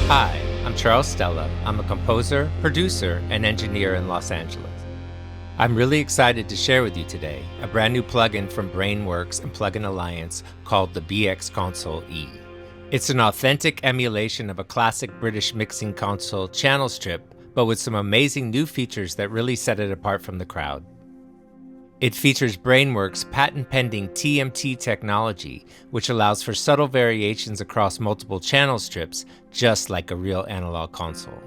Hi, I'm Charles Stella. I'm a composer, producer, and engineer in Los Angeles. I'm really excited to share with you today a brand new plugin from Brainworks and Plugin Alliance called the BX Console E. It's an authentic emulation of a classic British mixing console channel strip, but with some amazing new features that really set it apart from the crowd. It features Brainworks' patent-pending TMT technology, which allows for subtle variations across multiple channel strips, just like a real analog console.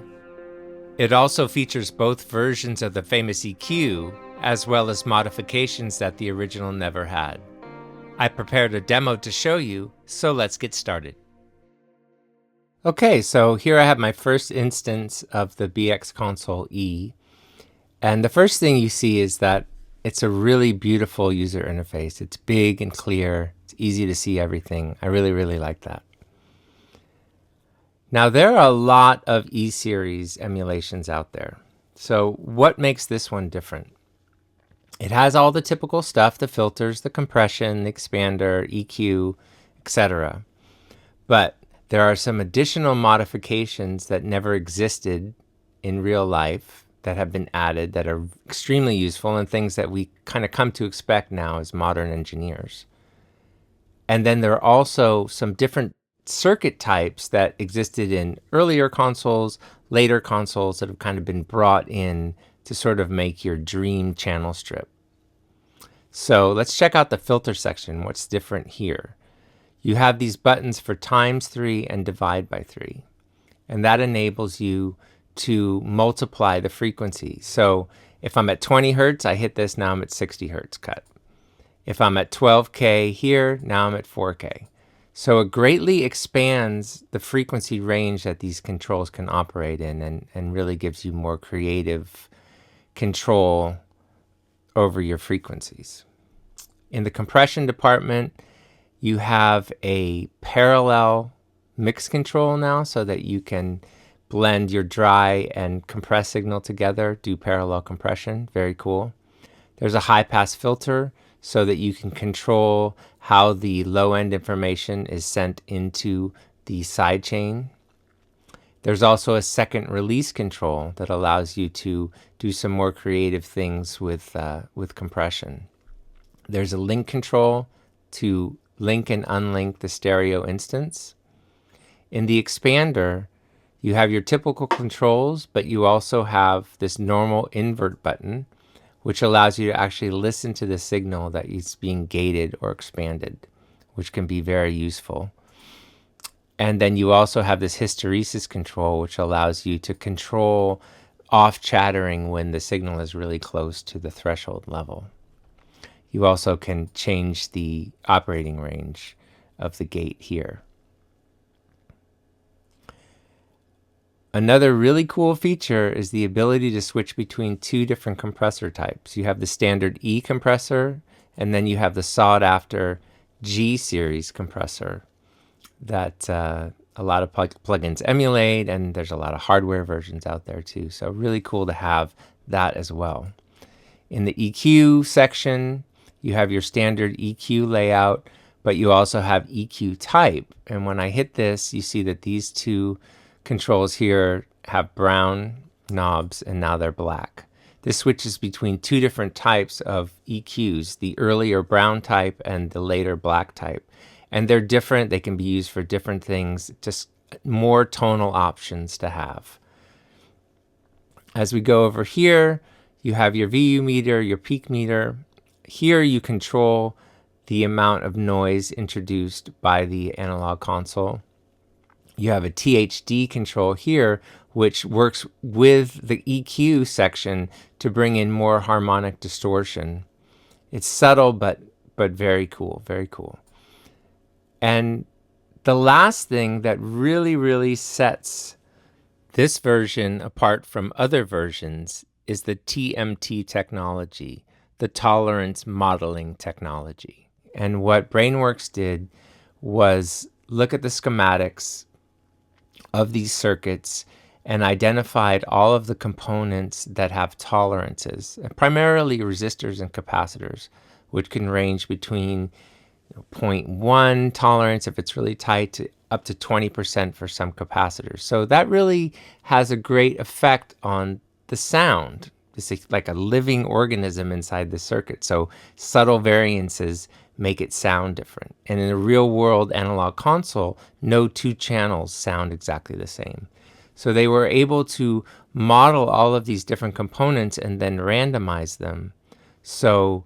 It also features both versions of the famous EQ, as well as modifications that the original never had. I prepared a demo to show you, so let's get started. Okay, so here I have my first instance of the BX Console E, and the first thing you see is that it's a really beautiful user interface. It's big and clear. It's easy to see everything. I really like that. Now, there are a lot of E-Series emulations out there. So what makes this one different? It has all the typical stuff, the filters, the compression, the expander, EQ, etc. But there are some additional modifications that never existed in real life that have been added that are extremely useful and things that we kind of come to expect now as modern engineers. And then there are also some different circuit types that existed in earlier consoles, later consoles that have kind of been brought in to sort of make your dream channel strip. So let's check out the filter section. What's different here? You have these buttons for ×3 and divide by 3. And that enables you to multiply the frequency. So if I'm at 20 hertz, I hit this, now I'm at 60 hertz cut. If I'm at 12K here, now I'm at 4K. So it greatly expands the frequency range that these controls can operate in and really gives you more creative control over your frequencies. In the compression department, you have a parallel mix control now so that you can blend your dry and compressed signal together, do parallel compression. Very cool. There's a high pass filter so that you can control how the low end information is sent into the sidechain. There's also a second release control that allows you to do some more creative things with compression. There's a link control to link and unlink the stereo instance. In the expander, you have your typical controls, but you also have this normal invert button, which allows you to actually listen to the signal that is being gated or expanded, which can be very useful. And then you also have this hysteresis control, which allows you to control off chattering when the signal is really close to the threshold level. You also can change the operating range of the gate here. Another really cool feature is the ability to switch between two different compressor types. You have the standard E compressor, and then you have the sought after G series compressor that a lot of plugins emulate, and there's a lot of hardware versions out there too. So really cool to have that as well. In the EQ section, you have your standard EQ layout, but you also have EQ type. And when I hit this, you see that these two controls here have brown knobs and now they're black. This switches between two different types of EQs, the earlier brown type and the later black type. And they're different. They can be used for different things, just more tonal options to have. As we go over here, you have your VU meter, your peak meter. Here you control the amount of noise introduced by the analog console. You have a THD control here, which works with the EQ section to bring in more harmonic distortion. It's subtle, but very cool, very cool. And the last thing that really sets this version apart from other versions is the TMT technology, the tolerance modeling technology. And what Brainworks did was look at the schematics of these circuits and identified all of the components that have tolerances, primarily resistors and capacitors, which can range between 0.1 tolerance if it's really tight, to up to 20% for some capacitors. So that really has a great effect on the sound. It's like a living organism inside the circuit. So subtle variances make it sound different. And in a real world analog console, no two channels sound exactly the same. So they were able to model all of these different components and then randomize them. So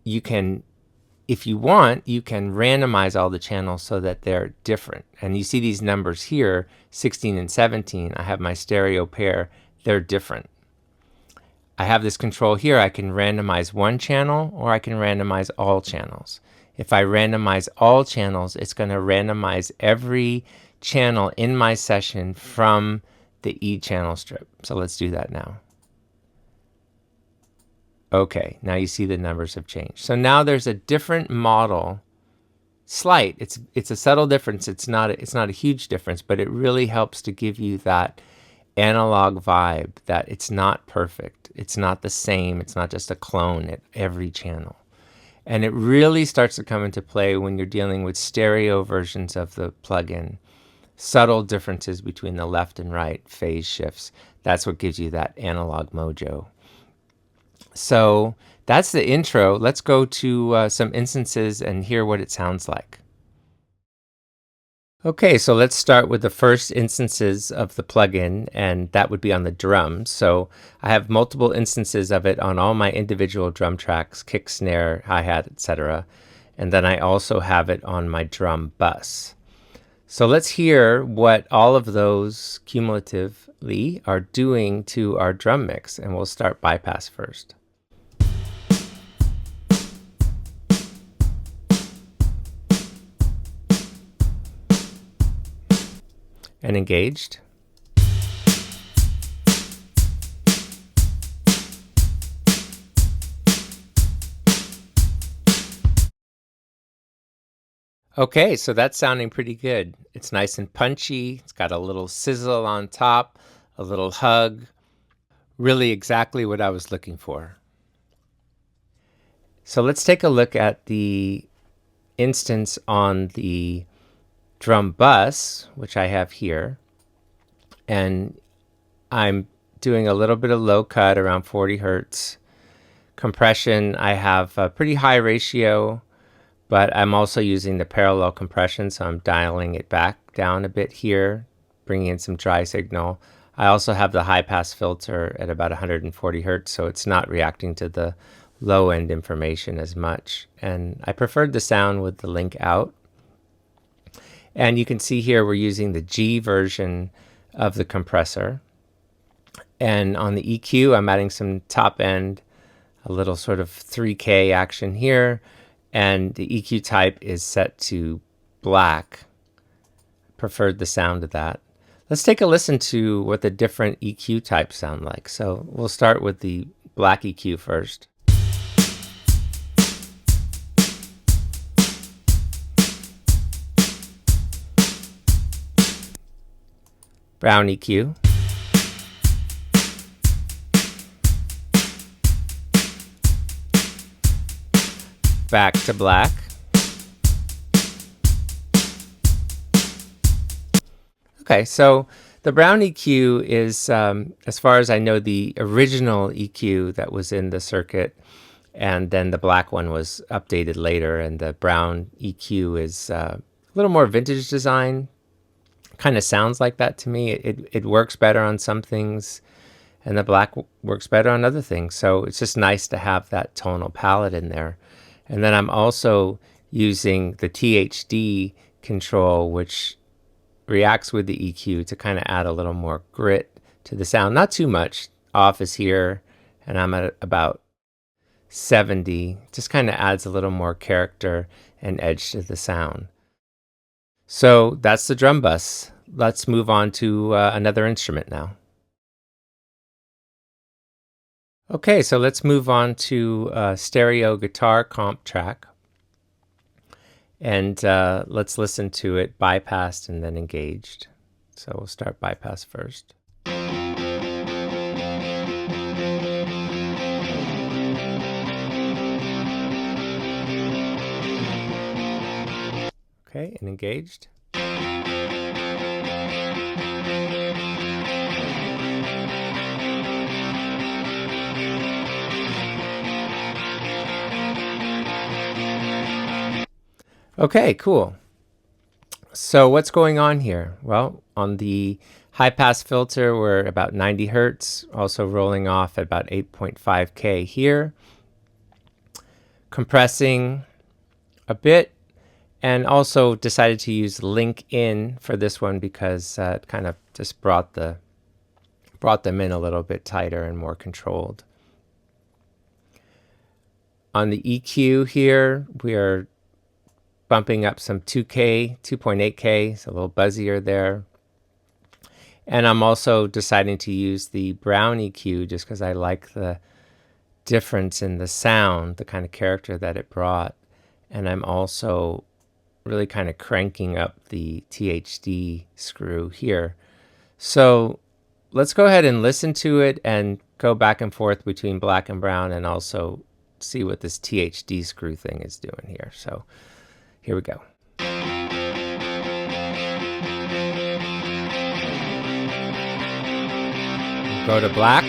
you can, if you want, you can randomize all the channels so that they're different. And you see these numbers here, 16 and 17. I have my stereo pair. They're different. I have this control here. I can randomize one channel or I can randomize all channels. If I randomize all channels, it's going to randomize every channel in my session from the E channel strip. So let's do that now. Okay, now you see the numbers have changed. So now there's a different model. Slight. It's a subtle difference. It's not a huge difference, but it really helps to give you that analog vibe that it's not perfect. It's not the same. It's not just a clone at every channel. And it really starts to come into play when you're dealing with stereo versions of the plugin. Subtle differences between the left and right phase shifts. That's what gives you that analog mojo. So that's the intro. Let's go to some instances and hear what it sounds like. Okay, so let's start with the first instances of the plugin, and that would be on the drums. So I have multiple instances of it on all my individual drum tracks, kick, snare, hi-hat, etc. And then I also have it on my drum bus. So let's hear what all of those cumulatively are doing to our drum mix, and we'll start bypass first. And engaged. Okay, so that's sounding pretty good. It's nice and punchy. It's got a little sizzle on top, a little hug. Really exactly what I was looking for. So let's take a look at the instance on the drum bus, which I have here. And I'm doing a little bit of low cut around 40 hertz. Compression, I have a pretty high ratio, but I'm also using the parallel compression, so I'm dialing it back down a bit here, bringing in some dry signal. I also have the high pass filter at about 140 hertz, so it's not reacting to the low end information as much. And I preferred the sound with the link out. And you can see here we're using the G version of the compressor. And on the EQ, I'm adding some top end, a little sort of 3K action here. And the EQ type is set to black. Preferred the sound of that. Let's take a listen to what the different EQ types sound like. So we'll start with the black EQ first. Brown EQ. Back to black. Okay, so the brown EQ is, as far as I know, the original EQ that was in the circuit, and then the black one was updated later, and the brown EQ is a little more vintage design. Kind of sounds like that to me. It works better on some things, and the black works better on other things. So it's just nice to have that tonal palette in there. And then I'm also using the THD control, which reacts with the EQ to kind of add a little more grit to the sound. Not too much. Off is here, and I'm at about 70. Just kind of adds a little more character and edge to the sound. So that's the drum bus. Let's move on to another instrument now. Okay, so let's move on to stereo guitar comp track. And let's listen to it bypassed and then engaged. So we'll start bypass first. Okay, and engaged. Okay, cool. So what's going on here? Well, on the high pass filter, we're about 90 hertz, also rolling off at about 8.5K here. Compressing a bit, and also decided to use link in for this one because it kind of just brought them in a little bit tighter and more controlled. On the EQ here, we are bumping up some 2K, 2.8K, so a little buzzier there. And I'm also deciding to use the Brown EQ just because I like the difference in the sound, the kind of character that it brought. And I'm also really kind of cranking up the THD screw here. So let's go ahead and listen to it and go back and forth between black and brown and also see what this THD screw thing is doing here. So here we go. Go to black.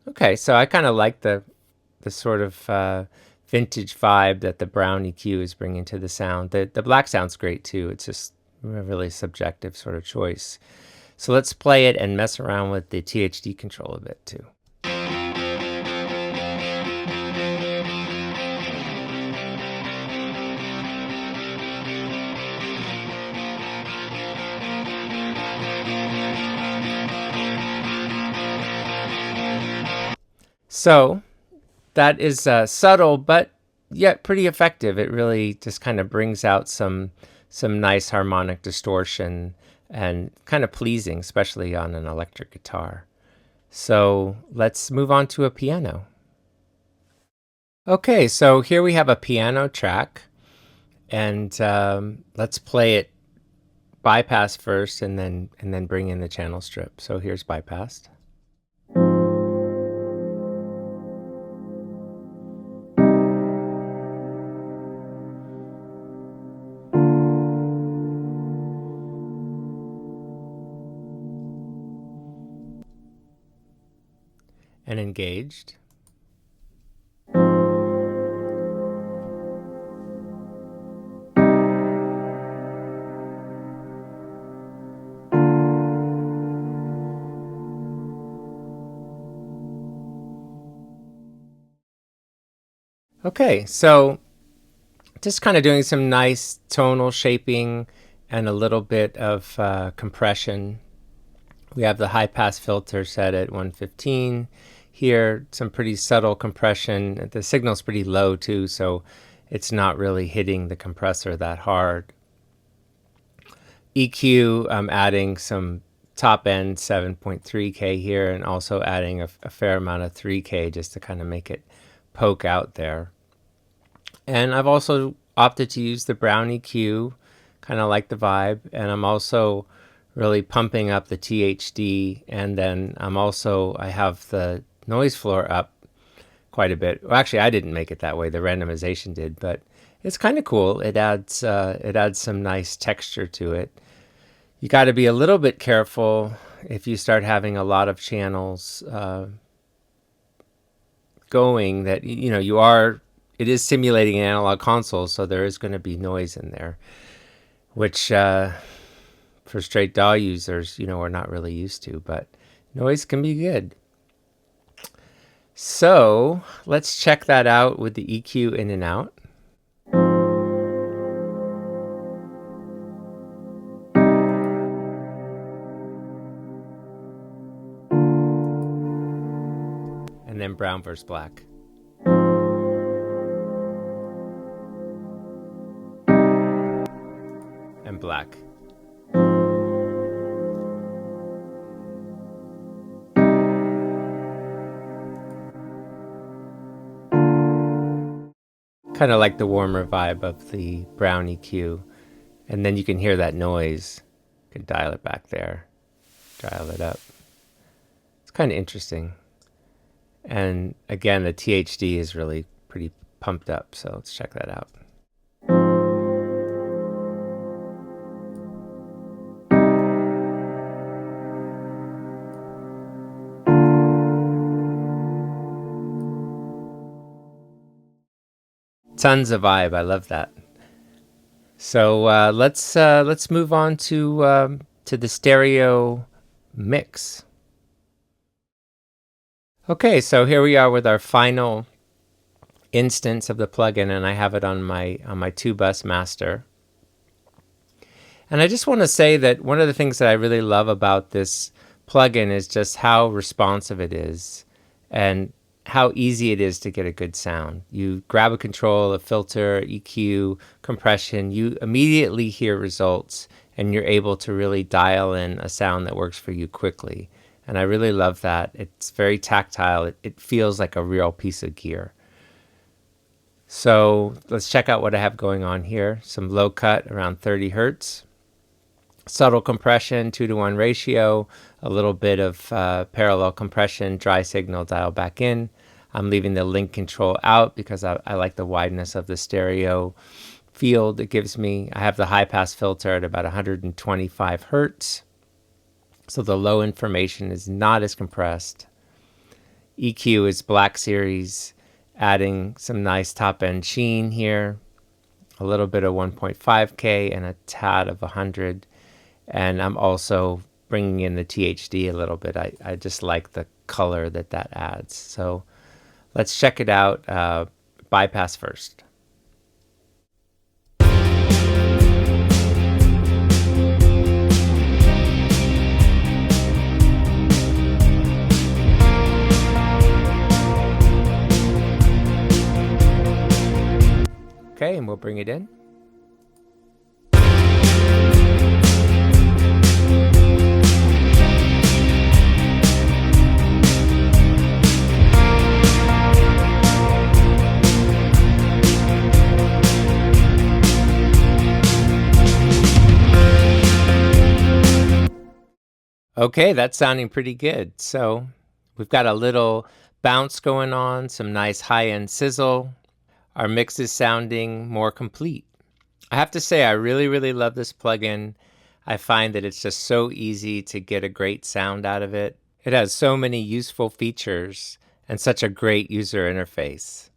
Okay, so I kind of like the sort of vintage vibe that the brown EQ is bringing to the sound. The black sounds great too. It's just a really subjective sort of choice. So let's play it and mess around with the THD control a bit too. So that is subtle, but yet pretty effective. It really just kind of brings out some nice harmonic distortion and kind of pleasing, especially on an electric guitar. So let's move on to a piano. Okay, so here we have a piano track, and let's play it bypass first, and then bring in the channel strip. So here's bypassed. And engaged. Okay, so just kind of doing some nice tonal shaping and a little bit of compression. We have the high pass filter set at 115. Here, some pretty subtle compression. The signal's pretty low too, so it's not really hitting the compressor that hard. EQ, I'm adding some top end 7.3K here and also adding a fair amount of 3K just to kind of make it poke out there. And I've also opted to use the Brown EQ, kind of like the vibe, and I'm also really pumping up the THD, and then I have the noise floor up quite a bit. Well, actually, I didn't make it that way. The randomization did, but it's kind of cool. It adds some nice texture to it. You got to be a little bit careful if you start having a lot of channels going. That it is simulating an analog console, so there is going to be noise in there, which for straight DAW users, we're not really used to, but noise can be good. So let's check that out with the EQ in and out. And then brown versus black. And black. Kind of like the warmer vibe of the brown EQ. And then you can hear that noise. You can dial it back there, dial it up. It's kind of interesting. And again, the THD is really pretty pumped up, so let's check that out. Tons of vibe. I love that. So let's move on to the stereo mix. Okay, so here we are with our final instance of the plugin, and I have it on my 2-bus master. And I just want to say that one of the things that I really love about this plugin is just how responsive it is and how easy it is to get a good sound. You grab a control, a filter, EQ, compression, you immediately hear results, and you're able to really dial in a sound that works for you quickly. And I really love that. It's very tactile. It feels like a real piece of gear. So let's check out what I have going on here. Some low cut around 30 hertz. Subtle compression, 2-to-1 ratio, a little bit of parallel compression, dry signal dial back in. I'm leaving the link control out because I like the wideness of the stereo field it gives me. I have the high pass filter at about 125 hertz. So the low information is not as compressed. EQ is Black Series, adding some nice top end sheen here. A little bit of 1.5K and a tad of 100. And I'm also bringing in the THD a little bit. I just like the color that adds. So let's check it out. Bypass first. Okay, and we'll bring it in. Okay, that's sounding pretty good. So we've got a little bounce going on, some nice high-end sizzle. Our mix is sounding more complete. I have to say, I really, really love this plugin. I find that it's just so easy to get a great sound out of it. It has so many useful features and such a great user interface.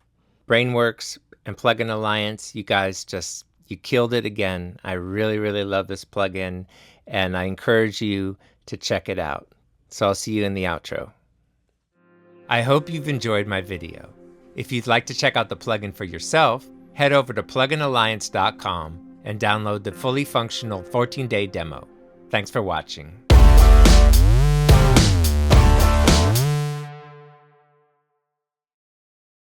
Brainworks and Plugin Alliance, you guys you killed it again. I really, really love this plugin, and I encourage you to check it out. So I'll see you in the outro. I hope you've enjoyed my video. If you'd like to check out the plugin for yourself, head over to pluginalliance.com and download the fully functional 14-day demo. Thanks for watching.